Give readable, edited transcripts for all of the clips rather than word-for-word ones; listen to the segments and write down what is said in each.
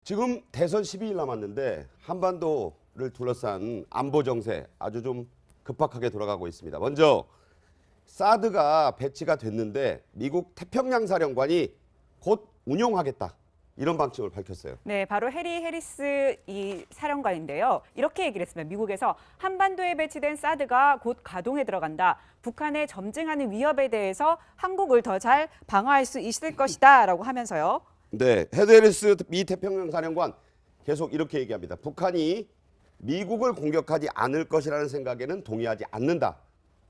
지금 대선 12일 남았는데 한반도를 둘러싼 안보 정세 아주 좀 급박하게 돌아가고 있습니다. 먼저 사드가 배치가 됐는데 미국 태평양 사령관이 곧 운용하겠다. 이런 방침을 밝혔어요. 네, 바로 해리 해리스 이 사령관인데요. 이렇게 얘기를 했습니다. 미국에서 한반도에 배치된 사드가 곧 가동에 들어간다. 북한의 점증하는 위협에 대해서 한국을 더 잘 방어할 수 있을 것이다라고 하면서요. 네, 헤데리스 미 태평양 사령관 계속 이렇게 얘기합니다. 북한이 미국을 공격하지 않을 것이라는 생각에는 동의하지 않는다.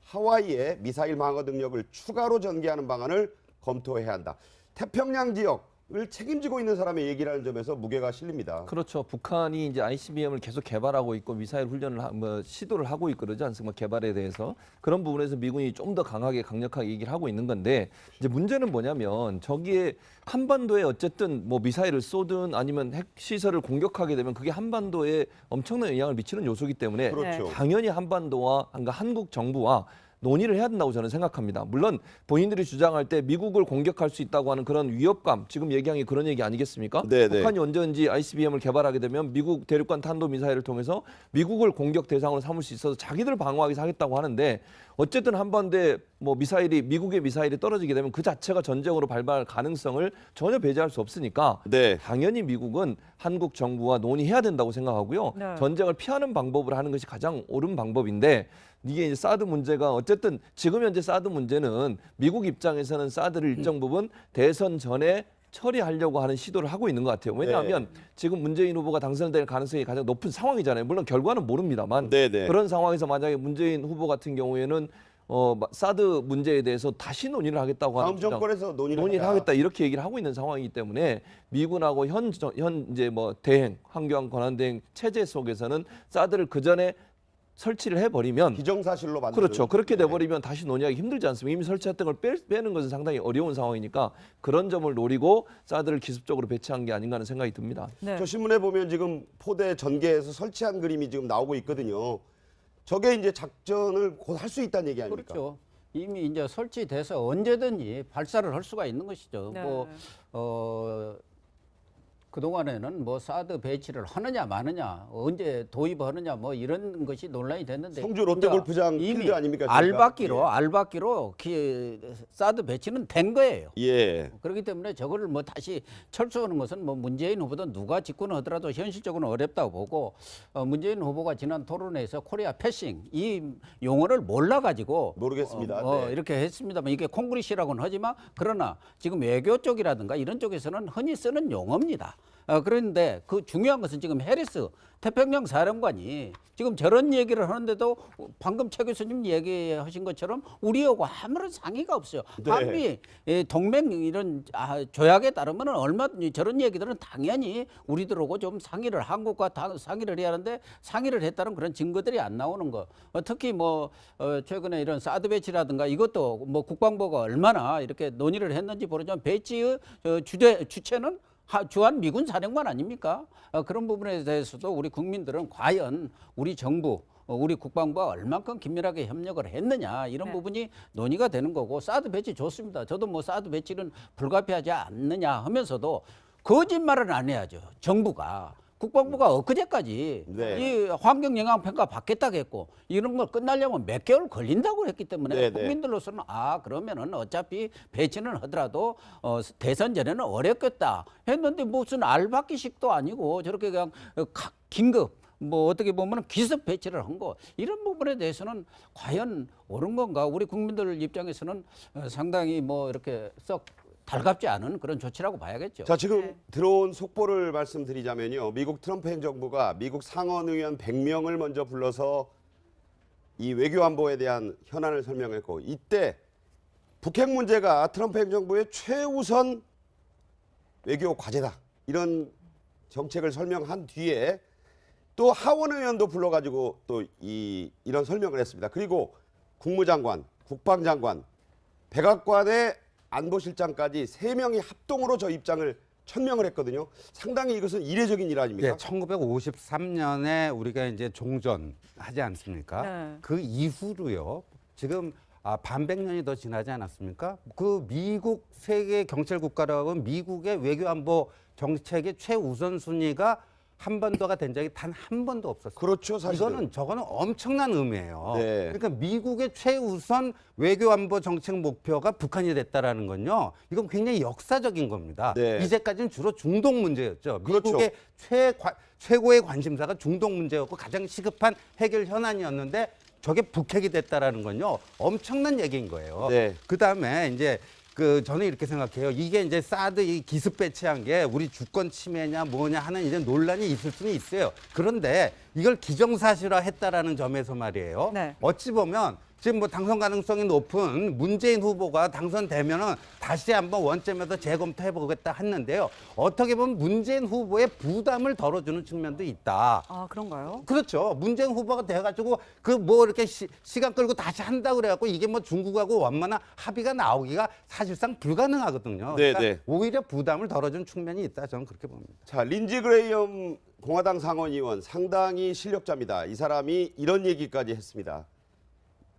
하와이에 미사일 방어 능력을 추가로 전개하는 방안을 검토해야 한다. 태평양 지역을 책임지고 있는 사람의 얘기라는 점에서 무게가 실립니다. 그렇죠. 북한이 이제 ICBM을 계속 개발하고 있고 미사일 훈련을 시도를 하고 있고 그러지 않습니까? 개발에 대해서 그런 부분에서 미군이 좀 더 강력하게 얘기를 하고 있는 건데 이제 문제는 뭐냐면 저기에 한반도에 어쨌든 뭐 미사일을 쏘든 아니면 핵 시설을 공격하게 되면 그게 한반도에 엄청난 영향을 미치는 요소이기 때문에 그렇죠. 당연히 한반도와 그러니까 한국 정부와 논의를 해야 된다고 저는 생각합니다. 물론 본인들이 주장할 때 미국을 공격할 수 있다고 하는 그런 위협감, 지금 얘기한 게 그런 얘기 아니겠습니까? 네네. 북한이 언제든지 ICBM을 개발하게 되면 미국 대륙간 탄도미사일을 통해서 미국을 공격 대상으로 삼을 수 있어서 자기들 방어하기 위해서 하겠다고 하는데 어쨌든 한반도에 뭐 미국의 미사일이 떨어지게 되면 그 자체가 전쟁으로 발발할 가능성을 전혀 배제할 수 없으니까 네. 당연히 미국은 한국 정부와 논의해야 된다고 생각하고요. 네. 전쟁을 피하는 방법을 하는 것이 가장 옳은 방법인데 이게 이제 사드 문제가 어쨌든 지금 현재 사드 문제는 미국 입장에서는 사드를 일정 부분 대선 전에 처리하려고 하는 시도를 하고 있는 것 같아요. 왜냐하면 지금 문재인 후보가 당선될 가능성이 가장 높은 상황이잖아요. 물론 결과는 모릅니다만 네네. 그런 상황에서 만약에 문재인 후보 같은 경우에는 사드 문제에 대해서 다시 논의를 하겠다고 하는 다음 정권에서 논의를 하겠다 이렇게 얘기를 하고 있는 상황이기 때문에 미군하고 현재 뭐 대행 환경 권한 대행 체제 속에서는 사드를 그 전에 설치를 해버리면 기정사실로 만드는. 그렇죠. 그렇게 돼버리면 다시 논의하기 힘들지 않습니까? 이미 설치했던 걸 빼는 것은 상당히 어려운 상황이니까 그런 점을 노리고 사드를 기습적으로 배치한 게 아닌가 하는 생각이 듭니다. 네. 저 신문에 보면 지금 포대 전개에서 설치한 그림이 지금 나오고 있거든요. 저게 이제 작전을 곧 할 수 있다는 얘기 아닙니까? 그렇죠. 이미 이제 설치돼서 언제든지 발사를 할 수가 있는 것이죠. 네. 그동안에는 뭐 사드 배치를 하느냐 마느냐 언제 도입하느냐 뭐 이런 것이 논란이 됐는데 성주 롯데골프장 이미 필드 아닙니까? 알박기로 사드 배치는 된 거예요. 예. 그렇기 때문에 저거를 뭐 다시 철수하는 것은 뭐 문재인 후보든 누가 집권을 하더라도 현실적으로는 어렵다고 보고 문재인 후보가 지난 토론회에서 코리아 패싱 이 용어를 몰라가지고 모르겠습니다. 네. 이렇게 했습니다만 이게 콩그리시라고는 하지만 그러나 지금 외교 쪽이라든가 이런 쪽에서는 흔히 쓰는 용어입니다. 그런데 그 중요한 것은 지금 해리스 태평양 사령관이 지금 저런 얘기를 하는데도 방금 최 교수님 얘기하신 것처럼 우리하고 아무런 상의가 없어요. 네. 한미 동맹 이런 조약에 따르면 얼마든지 저런 얘기들은 당연히 우리들하고 좀 상의를 한국과 상의를 해야 하는데 상의를 했다는 그런 증거들이 안 나오는 거. 특히 뭐 최근에 이런 사드 배치라든가 이것도 뭐 국방부가 얼마나 이렇게 논의를 했는지 모르지만 배치의 주체는 주한 미군 사령관 아닙니까? 그런 부분에 대해서도 우리 국민들은 과연 우리 정부, 우리 국방부가 얼만큼 긴밀하게 협력을 했느냐 이런 부분이 논의가 되는 거고 사드 배치 좋습니다. 저도 뭐 사드 배치는 불가피하지 않느냐 하면서도 거짓말은 안 해야죠. 정부가. 국방부가 엊그제까지 이 환경영향평가 받겠다고 했고 이런 걸 끝나려면 몇 개월 걸린다고 했기 때문에 국민들로서는 그러면은 어차피 배치는 하더라도 대선 전에는 어렵겠다 했는데 무슨 알박기식도 아니고 저렇게 그냥 긴급 뭐 어떻게 보면 기습 배치를 한 거 이런 부분에 대해서는 과연 옳은 건가 우리 국민들 입장에서는 상당히 뭐 이렇게 썩 달갑지 않은 그런 조치라고 봐야겠죠. 자, 지금 들어온 속보를 말씀드리자면요. 미국 트럼프 행정부가 미국 상원 의원 100명을 먼저 불러서 이 외교 안보에 대한 현안을 설명했고 이때 북핵 문제가 트럼프 행정부의 최우선 외교 과제다. 이런 정책을 설명한 뒤에 또 하원 의원도 불러가지고 또 이런 설명을 했습니다. 그리고 국무장관, 국방장관, 백악관의 안보실장까지 3명이 합동으로 저 입장을 천명을 했거든요. 상당히 이것은 이례적인 일 아닙니까? 네, 1953년에 우리가 이제 종전하지 않습니까? 네. 그 이후로요. 지금 반백년이 더 지나지 않았습니까? 그 미국 세계 경찰 국가라고 하면 미국의 외교 안보 정책의 최우선순위가 한반도가 된 적이 단 한 번도 없었어요. 그렇죠, 사실은. 저거는 엄청난 의미예요. 네. 그러니까 미국의 최우선 외교안보 정책 목표가 북한이 됐다라는 건요. 이건 굉장히 역사적인 겁니다. 네. 이제까지는 주로 중동 문제였죠. 그렇죠. 미국의 최고의 관심사가 중동 문제였고 가장 시급한 해결 현안이었는데 저게 북핵이 됐다라는 건요. 엄청난 얘기인 거예요. 네. 그다음에 이제 저는 이렇게 생각해요. 이게 이제 사드 이 기습 배치한 게 우리 주권 침해냐 뭐냐 하는 이제 논란이 있을 수는 있어요. 그런데 이걸 기정사실화했다라는 점에서 말이에요. 네. 어찌 보면 지금 뭐 당선 가능성이 높은 문재인 후보가 당선되면은 다시 한번 원점에서 재검토해보겠다 했는데요. 어떻게 보면 문재인 후보의 부담을 덜어주는 측면도 있다. 아, 그런가요? 그렇죠. 문재인 후보가 돼가지고 그 뭐 이렇게 시간 끌고 다시 한다고 그래갖고 이게 뭐 중국하고 원만한 합의가 나오기가 사실상 불가능하거든요. 네, 그러니까 네. 오히려 부담을 덜어준 측면이 있다. 저는 그렇게 봅니다. 자, 린지 그레이엄 공화당 상원의원 상당히 실력자입니다. 이 사람이 이런 얘기까지 했습니다.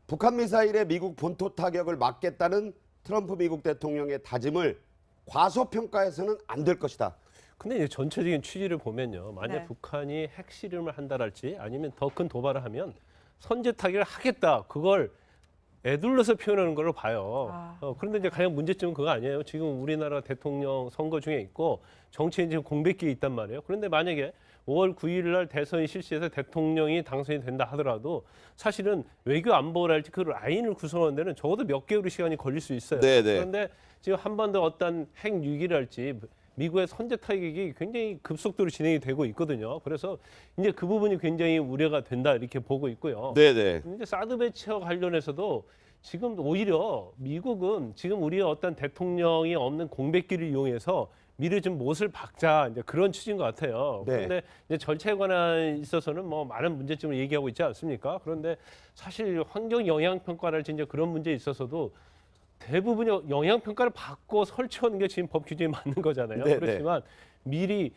북한 미사일의 미국 본토 타격을 막겠다는 트럼프 미국 대통령의 다짐을 과소평가해서는 안 될 것이다. 근데 이제 전체적인 취지를 보면요. 만약 네. 북한이 핵실험을 한다랄지 아니면 더 큰 도발을 하면 선제 타격을 하겠다. 그걸 애둘러서 표현하는 걸로 봐요. 아. 그런데 이제 가장 문제점은 그거 아니에요. 지금 우리나라 대통령 선거 중에 있고 정치인 지금 공백기에 있단 말이에요. 그런데 만약에 5월 9일 날 대선이 실시해서 대통령이 당선이 된다 하더라도 사실은 외교 안보랄지 그 라인을 구성하는 데는 적어도 몇 개월의 시간이 걸릴 수 있어요. 네, 네. 그런데 지금 한반도 어떤 핵 위기랄지 미국의 선제 타격이 굉장히 급속도로 진행이 되고 있거든요. 그래서 이제 그 부분이 굉장히 우려가 된다 이렇게 보고 있고요. 네네. 이제 사드 배치와 관련해서도 지금 오히려 미국은 지금 우리의 어떤 대통령이 없는 공백기를 이용해서 미리 좀 못을 박자 이제 그런 취지인 것 같아요. 네. 그런데 이제 절차에 관한 있어서는 뭐 많은 문제점을 얘기하고 있지 않습니까? 그런데 사실 환경 영향 평가랄지 이제 그런 문제에 있어서도 대부분의 영향 평가를 받고 설치하는 게 지금 법 규정에 맞는 거잖아요. 네, 그렇지만 미리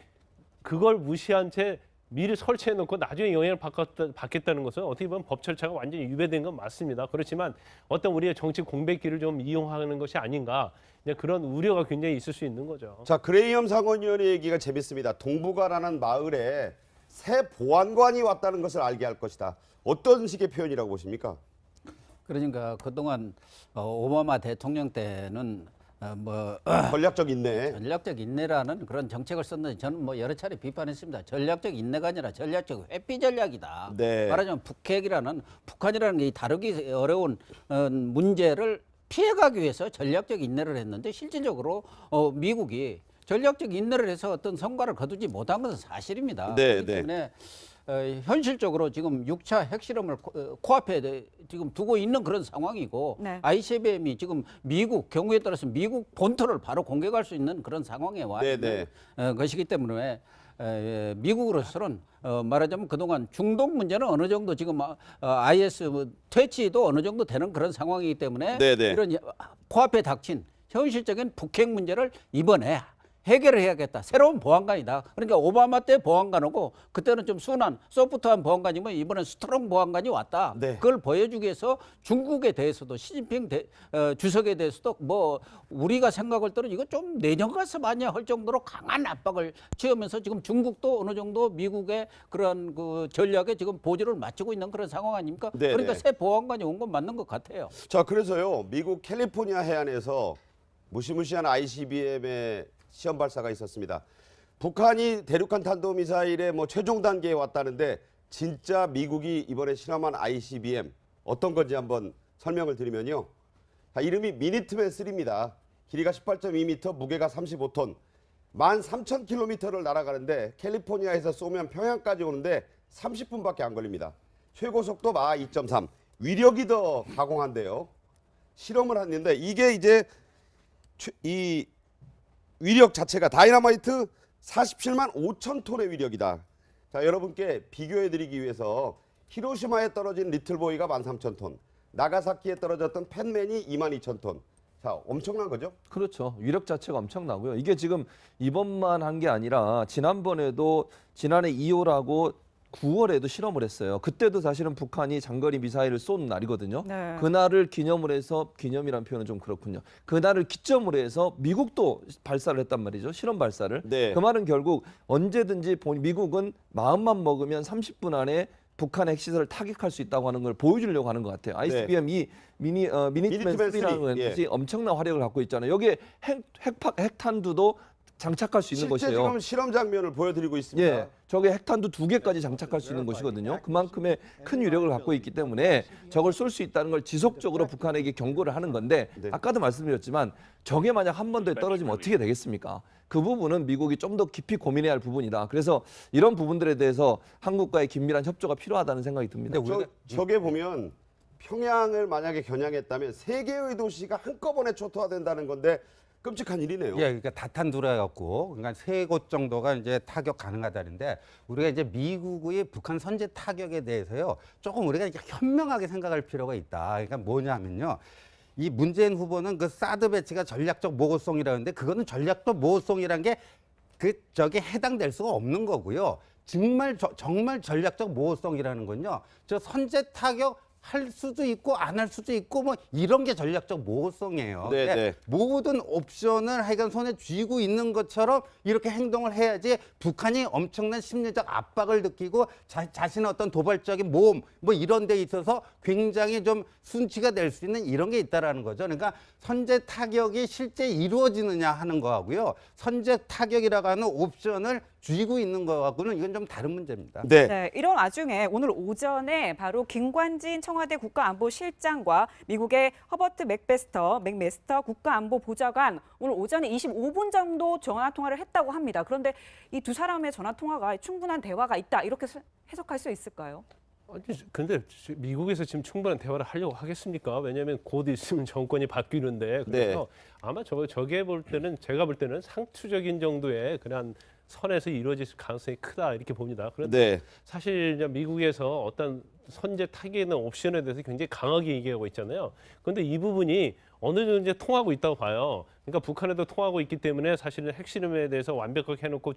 그걸 무시한 채 미리 설치해 놓고 나중에 영향을 받겠다는 것은 어떻게 보면 법 절차가 완전히 위배된 건 맞습니다. 그렇지만 어떤 우리의 정치 공백기를 좀 이용하는 것이 아닌가 이제 그런 우려가 굉장히 있을 수 있는 거죠. 자, 그레이엄 상원의원의 얘기가 재밌습니다. 동부가라는 마을에 새 보안관이 왔다는 것을 알게 할 것이다. 어떤 식의 표현이라고 보십니까? 그러니까 그동안 오바마 대통령 때는 전략적 인내. 전략적 인내라는 그런 정책을 썼는데 저는 뭐 여러 차례 비판했습니다. 전략적 인내가 아니라 전략적 회피 전략이다. 네. 말하자면 북한이라는 게 다루기 어려운 문제를 피해가기 위해서 전략적 인내를 했는데 실질적으로 미국이 전략적 인내를 해서 어떤 성과를 거두지 못한 것은 사실입니다. 네, 그렇기 네. 때문에 현실적으로 지금 6차 핵실험을 코앞에 지금 두고 있는 그런 상황이고 네. ICBM이 지금 미국 경우에 따라서 미국 본토를 바로 공격할 수 있는 그런 상황에 와 네, 있는 것이기 때문에 미국으로서는 말하자면 그동안 중동 문제는 어느 정도 지금 IS 퇴치도 어느 정도 되는 그런 상황이기 때문에 네, 네. 이런 코앞에 닥친 현실적인 북핵 문제를 이번에 해결을 해야겠다. 새로운 보안관이다. 그러니까 오바마 때 보안관하고 그때는 좀 순한 소프트한 보안관이면 이번엔 스트롱 보안관이 왔다. 네. 그걸 보여주기 위해서 중국에 대해서도 시진핑 주석에 대해서도 뭐 우리가 생각할 때는 이거 좀 내년 가서 마냐 할 정도로 강한 압박을 취하면서 지금 중국도 어느 정도 미국의 그런 그 전략에 지금 보조를 맞추고 있는 그런 상황 아닙니까? 네, 그러니까 네. 새 보안관이 온 건 맞는 것 같아요. 자, 그래서요. 미국 캘리포니아 해안에서 무시무시한 ICBM의 시험 발사가 있었습니다. 북한이 대륙간 탄도미사일의 최종 단계에 왔다는데 진짜 미국이 이번에 실험한 ICBM 어떤 건지 한번 설명을 드리면요. 자, 이름이 미니트맨 3입니다. 길이가 18.2m, 무게가 35톤. 13,000km를 날아가는데 캘리포니아에서 쏘면 평양까지 오는데 30분밖에 안 걸립니다. 최고 속도 마 2.3. 위력이 더 가공한데요. 실험을 했는데 이게 이제 이 위력 자체가 다이너마이트 47만 5천 톤의 위력이다. 자, 여러분께 비교해드리기 위해서 히로시마에 떨어진 리틀보이가 13,000톤, 나가사키에 떨어졌던 팬맨이 22,000톤. 자, 엄청난 거죠? 그렇죠. 위력 자체가 엄청나고요. 이게 지금 이번만 한 게 아니라 지난번에도 지난해 2월하고 9월에도 실험을 했어요. 그때도 사실은 북한이 장거리 미사일을 쏜 날이거든요. 네. 그날을 기념을 해서, 기념이라는 표현은 좀 그렇군요. 그날을 기점으로 해서 미국도 발사를 했단 말이죠. 실험 발사를. 네. 그 말은 결국 언제든지 미국은 마음만 먹으면 30분 안에 북한의 핵시설을 타격할 수 있다고 하는 걸 보여주려고 하는 것 같아요. ICBM 이 미니트맨 미니트맨 3라는 예. 것이 엄청난 화력을 갖고 있잖아요. 여기에 핵탄두도 장착할 수 있는 실제 것이에요. 지금 실험 장면을 보여드리고 있습니다. 예, 저게 핵탄두 2개까지 장착할 수 있는 것이거든요. 그만큼의 큰 위력을 갖고 있기 때문에 저걸 쏠 수 있다는 걸 지속적으로 북한에게 경고를 하는 건데, 네. 아까도 말씀드렸지만 저게 만약 한 번 더 떨어지면 어떻게 되겠습니까? 그 부분은 미국이 좀 더 깊이 고민해야 할 부분이다. 그래서 이런 부분들에 대해서 한국과의 긴밀한 협조가 필요하다는 생각이 듭니다. 저게 보면 평양을 만약에 겨냥했다면 3개의 도시가 한꺼번에 초토화된다는 건데 끔찍한 일이네요. 예, 그러니까 다탄두라 갖고 그러니까 3곳 정도가 이제 타격 가능하다는데, 우리가 이제 미국의 북한 선제 타격에 대해서요 조금 우리가 이제 현명하게 생각할 필요가 있다. 그러니까 뭐냐면요, 이 문재인 후보는 그 사드 배치가 전략적 모호성이라는데, 그거는 전략적 모호성이란 게 저게 해당될 수가 없는 거고요. 정말 전략적 모호성이라는 건요, 저 선제 타격 할 수도 있고 안 할 수도 있고 뭐 이런 게 전략적 모호성이에요. 네, 근데 네. 모든 옵션을 하여간 손에 쥐고 있는 것처럼 이렇게 행동을 해야지 북한이 엄청난 심리적 압박을 느끼고 자신의 어떤 도발적인 모험 뭐 이런 데 있어서 굉장히 좀 순치가 될 수 있는 이런 게 있다라는 거죠. 그러니까 선제 타격이 실제 이루어지느냐 하는 거하고요, 선제 타격이라고 하는 옵션을 쥐고 있는 거하고는 이건 좀 다른 문제입니다. 네. 네, 이런 와중에 오늘 오전에 바로 김관진 청와대 국가안보실장과 미국의 허버트 맥메스터 국가안보보좌관 오늘 오전에 25분 정도 전화 통화를 했다고 합니다. 그런데 이 두 사람의 전화 통화가 충분한 대화가 있다, 이렇게 해석할 수 있을까요? 아니, 근데 미국에서 지금 충분한 대화를 하려고 하겠습니까? 왜냐하면 곧 있으면 정권이 바뀌는데, 그래서 아마 저게 볼 때는, 제가 볼 때는 상투적인 정도의 그냥 선에서 이루어질 가능성이 크다, 이렇게 봅니다. 그런데 네. 사실 이제 미국에서 어떤 선제 타격에 대한 옵션에 대해서 굉장히 강하게 얘기하고 있잖아요. 그런데 이 부분이 어느 정도 이제 통하고 있다고 봐요. 그러니까 북한에도 통하고 있기 때문에 사실은 핵실험에 대해서 완벽하게 해놓고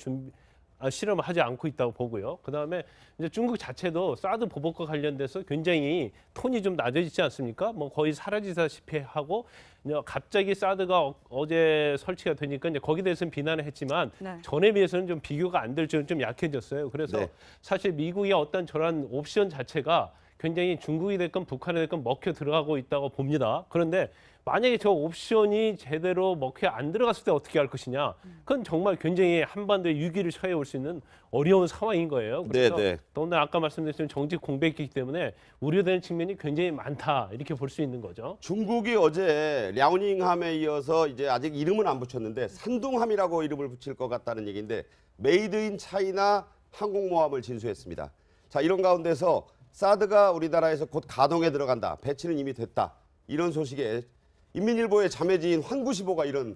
실험을 하지 않고 있다고 보고요. 그다음에 이제 중국 자체도 사드 보복과 관련돼서 굉장히 톤이 좀 낮아지지 않습니까? 뭐 거의 사라지다시피 하고, 이제 갑자기 사드가 어제 설치가 되니까 이제 거기에 대해서는 비난을 했지만 네. 전에 비해서는 좀 비교가 안 될 줄은 좀 약해졌어요. 그래서 네. 사실 미국의 어떤 저런 옵션 자체가 굉장히 중국이 됐건 북한이 됐건 먹혀 들어가고 있다고 봅니다. 그런데 만약에 저 옵션이 제대로 먹혀 안 들어갔을 때 어떻게 할 것이냐? 그건 정말 굉장히 한반도의 위기를 처해올 수 있는 어려운 상황인 거예요. 그래서 네, 네. 더군다나 아까 말씀드렸지만 정치 공백이기 때문에 우려되는 측면이 굉장히 많다, 이렇게 볼 수 있는 거죠. 중국이 어제 랴오닝함에 이어서 이제 아직 이름은 안 붙였는데 산둥함이라고 이름을 붙일 것 같다는 얘기인데, 메이드 인 차이나 항공모함을 진수했습니다. 자, 이런 가운데서 사드가 우리나라에서 곧 가동에 들어간다, 배치는 이미 됐다, 이런 소식에 인민일보의 자매지인 환구시보가 이런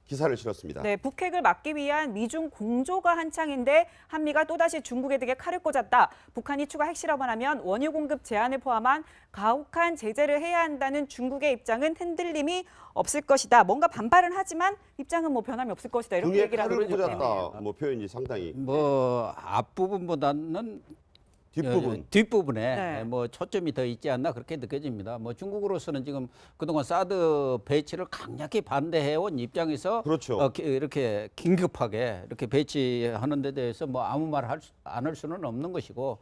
기사를 실었습니다. 네, 북핵을 막기 위한 미중 공조가 한창인데 한미가 또다시 중국의 등에 칼을 꽂았다. 북한이 추가 핵실험을 하면 원유 공급 제한을 포함한 가혹한 제재를 해야 한다는 중국의 입장은 흔들림이 없을 것이다. 뭔가 반발은 하지만 입장은 뭐 변함이 없을 것이다, 이렇게 등에 얘기를 하고 칼을 있기 때문에. 꽂았다, 뭐 표현이 상당히 뭐 앞부분보다는 뒷부분. 뒷부분에 네. 뭐 초점이 더 있지 않나, 그렇게 느껴집니다. 뭐 중국으로서는 지금 그동안 사드 배치를 강력히 반대해온 입장에서 그렇죠. 이렇게 긴급하게 이렇게 배치하는 데 대해서 뭐 아무 말 안 할 수는 없는 것이고,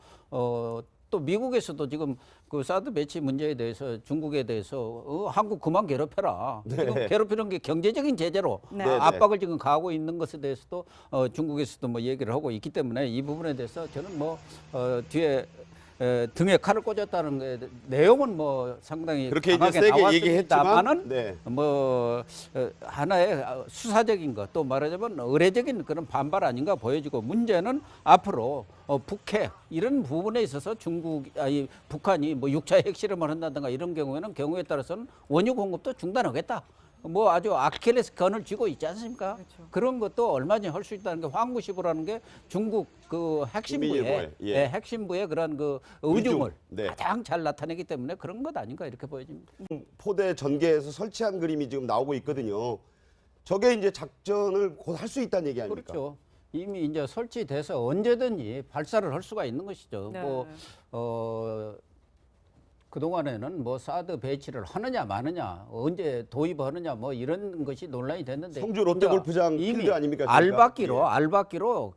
또 미국에서도 지금 그 사드 배치 문제에 대해서 중국에 대해서 한국 그만 괴롭혀라. 지금 괴롭히는 게 경제적인 제재로 네. 압박을 지금 가하고 있는 것에 대해서도 중국에서도 뭐 얘기를 하고 있기 때문에 이 부분에 대해서 저는 뭐 뒤에 등에 칼을 꽂았다는 게 내용은 뭐 상당히 그렇게 이제 강하게 세게 얘기했지만, 나왔습니다만은 네. 뭐 하나의 수사적인 것, 또 말하자면 의례적인 그런 반발 아닌가 보여지고, 문제는 앞으로 북핵 이런 부분에 있어서 북한이 뭐 6차 핵실험을 한다든가 이런 경우에 따라서는 원유 공급도 중단하겠다, 뭐 아주 아킬레스 건을 쥐고 있지 않습니까? 그렇죠. 그런 것도 얼마든지 할 수 있다는 게, 황구시보라는 게 중국 그 핵심부의 인민일보에, 예. 핵심부의 그런 그 의중을 네. 가장 잘 나타내기 때문에 그런 것 아닌가, 이렇게 보여집니다. 포대 전개에서 설치한 그림이 지금 나오고 있거든요. 저게 이제 작전을 곧 할 수 있다는 얘기 아닙니까? 그렇죠. 이미 이제 설치돼서 언제든지 발사를 할 수가 있는 것이죠. 네. 그동안에는 뭐 사드 배치를 하느냐 마느냐, 언제 도입하느냐 뭐 이런 것이 논란이 됐는데 성주 롯데 이제 골프장 이미 필드 아닙니까, 저희가? 알박기로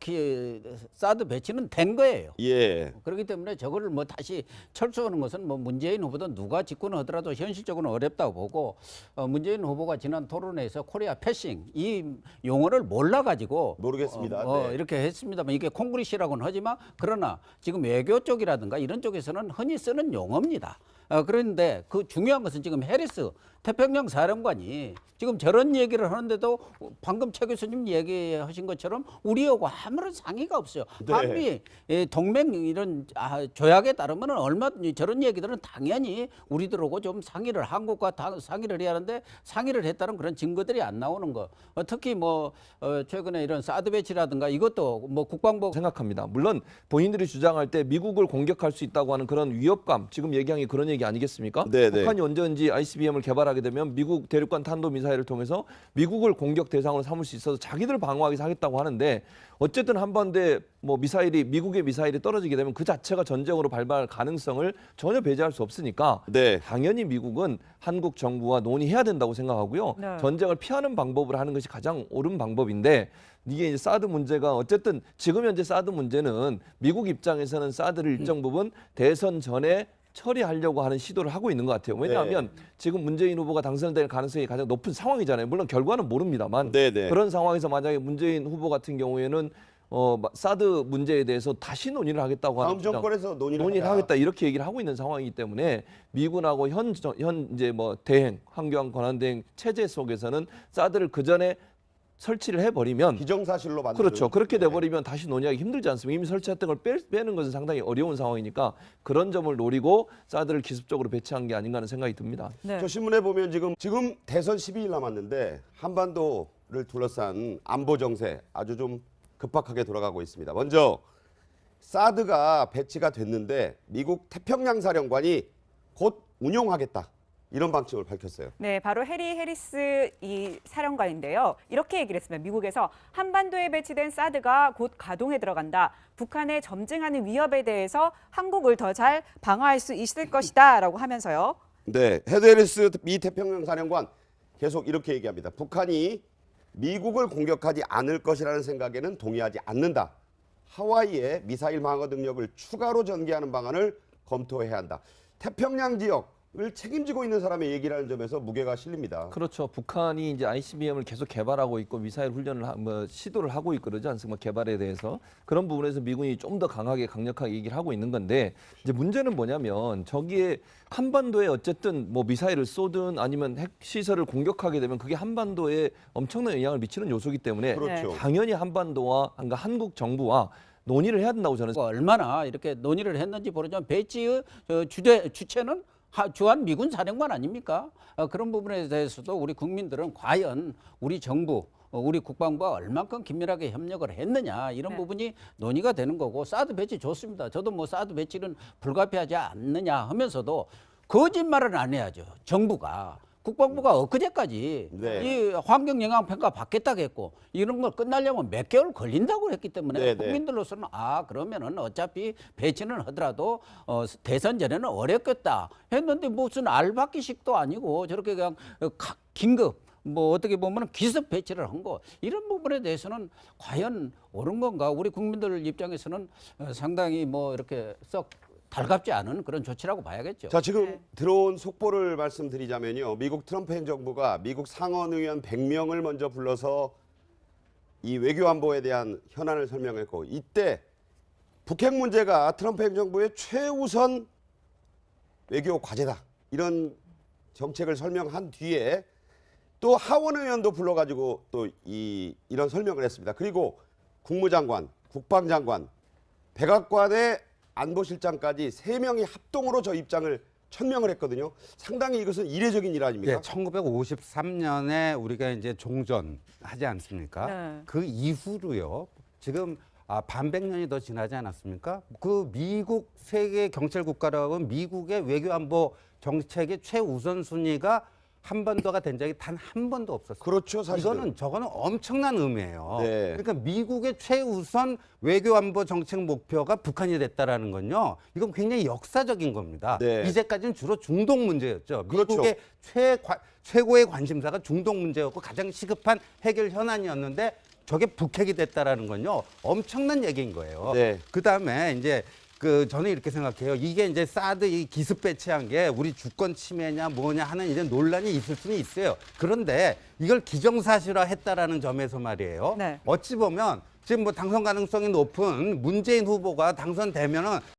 사드 배치는 된 거예요. 예. 그렇기 때문에 저거를 뭐 다시 철수하는 것은 뭐 문재인 후보든 누가 집권을 하더라도 현실적으로는 어렵다고 보고, 문재인 후보가 지난 토론회에서 코리아 패싱 이 용어를 몰라가지고 모르겠습니다. 네. 이렇게 했습니다만 이게 콩그리시라고는 하지만 그러나 지금 외교 쪽이라든가 이런 쪽에서는 흔히 쓰는 용어입니다. 그런데 그 중요한 것은 지금 해리스 태평양 사령관이 지금 저런 얘기를 하는데도 방금 최 교수님 얘기하신 것처럼 우리하고 아무런 상의가 없어요. 네. 한미 동맹 이런 조약에 따르면 저런 얘기들은 당연히 우리들하고 좀 상의를 한국과 상의를 해야 하는데 상의를 했다는 그런 증거들이 안 나오는 거. 특히 뭐 최근에 이런 사드 배치라든가 이것도 뭐 국방부 생각합니다. 물론 본인들이 주장할 때 미국을 공격할 수 있다고 하는 그런 위협감, 지금 얘기한 게 그런 얘기 아니겠습니까? 네, 네. 북한이 언제든지 ICBM을 개발하게 되면 미국 대륙간 탄도미사일을 통해서 미국을 공격 대상으로 삼을 수 있어서 자기들 방어하기 위해서 하겠다고 하는데, 어쨌든 한반도에 뭐 미국의 미사일이 떨어지게 되면 그 자체가 전쟁으로 발발할 가능성을 전혀 배제할 수 없으니까 네. 당연히 미국은 한국 정부와 논의해야 된다고 생각하고요. 네. 전쟁을 피하는 방법을 하는 것이 가장 옳은 방법인데, 이게 이제 사드 문제가 어쨌든 지금 현재 사드 문제는 미국 입장에서는 사드를 일정 부분 대선 전에 처리하려고 하는 시도를 하고 있는 것 같아요. 왜냐하면 지금 문재인 후보가 당선될 가능성이 가장 높은 상황이잖아요. 물론 결과는 모릅니다만 네네. 그런 상황에서 만약에 문재인 후보 같은 경우에는 사드 문제에 대해서 다시 논의를 하겠다고 하는 다음 정권에서 논의를 하겠다 이렇게 얘기를 하고 있는 상황이기 때문에 미군하고 현 이제 뭐 대행 환경 권한 대행 체제 속에서는 사드를 그 전에 설치를 해버리면 기정사실로 만드는. 그렇죠. 그렇게 네. 돼버리면 다시 논의하기 힘들지 않습니까? 이미 설치했던 걸 빼는 것은 상당히 어려운 상황이니까 그런 점을 노리고 사드를 기습적으로 배치한 게 아닌가 하는 생각이 듭니다. 네. 저 신문에 보면 지금 대선 12일 남았는데 한반도를 둘러싼 안보 정세 아주 좀 급박하게 돌아가고 있습니다. 먼저 사드가 배치가 됐는데 미국 태평양 사령관이 곧 운용하겠다, 이런 방침을 밝혔어요. 네, 바로 해리스 이 사령관인데요. 이렇게 얘기를 했습니다. 미국에서 한반도에 배치된 사드가 곧 가동에 들어간다. 북한의 점증하는 위협에 대해서 한국을 더 잘 방어할 수 있을 것이다라고 하면서요. 네, 헤드 해리스 미 태평양 사령관 계속 이렇게 얘기합니다. 북한이 미국을 공격하지 않을 것이라는 생각에는 동의하지 않는다. 하와이에 미사일 방어 능력을 추가로 전개하는 방안을 검토해야 한다. 태평양 지역을 책임지고 있는 사람의 얘기라는 점에서 무게가 실립니다. 그렇죠. 북한이 이제 ICBM을 계속 개발하고 있고 미사일 훈련을 시도를 하고 있고 그러지 않습니까? 개발에 대해서 그런 부분에서 미군이 좀 더 강력하게 얘기를 하고 있는 건데, 이제 문제는 뭐냐면 저기에 한반도에 어쨌든 뭐 미사일을 쏘든 아니면 핵 시설을 공격하게 되면 그게 한반도에 엄청난 영향을 미치는 요소이기 때문에 그렇죠. 당연히 한반도와 그러니까 한국 정부와 논의를 해야 된다고 저는. 얼마나 이렇게 논의를 했는지 모르지만 배치의 주체는 주한 미군 사령관 아닙니까? 그런 부분에 대해서도 우리 국민들은 과연 우리 정부, 우리 국방부가 얼만큼 긴밀하게 협력을 했느냐 이런 부분이 논의가 되는 거고, 사드 배치 좋습니다. 저도 뭐 사드 배치는 불가피하지 않느냐 하면서도 거짓말은 안 해야죠. 정부가. 국방부가 엊그제까지 이 환경영향평가 받겠다고 했고 이런 걸 끝나려면 몇 개월 걸린다고 했기 때문에 네네. 국민들로서는 그러면은 어차피 배치는 하더라도 대선 전에는 어렵겠다 했는데 무슨 알박기식도 아니고 저렇게 그냥 긴급 뭐 어떻게 보면 기습 배치를 한 거, 이런 부분에 대해서는 과연 옳은 건가? 우리 국민들 입장에서는 상당히 뭐 이렇게 썩 달갑지 않은 그런 조치라고 봐야겠죠. 자, 지금 들어온 속보를 말씀드리자면요. 미국 트럼프 행정부가 미국 상원 의원 100명을 먼저 불러서 이 외교 안보에 대한 현안을 설명했고, 이때 북핵 문제가 트럼프 행정부의 최우선 외교 과제다, 이런 정책을 설명한 뒤에 또 하원 의원도 불러가지고 또 이런 설명을 했습니다. 그리고 국무장관, 국방장관, 백악관의 안보실장까지 3명이 합동으로 저 입장을 천명을 했거든요. 상당히 이것은 이례적인 일 아닙니까? 예, 1953년에 우리가 이제 종전하지 않습니까? 네. 그 이후로요. 지금 반백년이 더 지나지 않았습니까? 그 미국 세계 경찰 국가라고 하면 미국의 외교 안보 정책의 최우선 순위가 한반도가 된 적이 단 한 번도 없었어요. 그렇죠, 사실은. 저거는 엄청난 의미예요. 네. 그러니까 미국의 최우선 외교안보 정책 목표가 북한이 됐다라는 건요. 이건 굉장히 역사적인 겁니다. 네. 이제까지는 주로 중동 문제였죠. 그렇죠. 미국의 최고의 관심사가 중동 문제였고 가장 시급한 해결 현안이었는데 저게 북핵이 됐다라는 건요. 엄청난 얘기인 거예요. 네. 그다음에 이제 저는 이렇게 생각해요. 이게 이제 사드 이 기습 배치한 게 우리 주권 침해냐 뭐냐 하는 이제 논란이 있을 수는 있어요. 그런데 이걸 기정사실화했다라는 점에서 말이에요. 네. 어찌 보면 지금 뭐 당선 가능성이 높은 문재인 후보가 당선되면은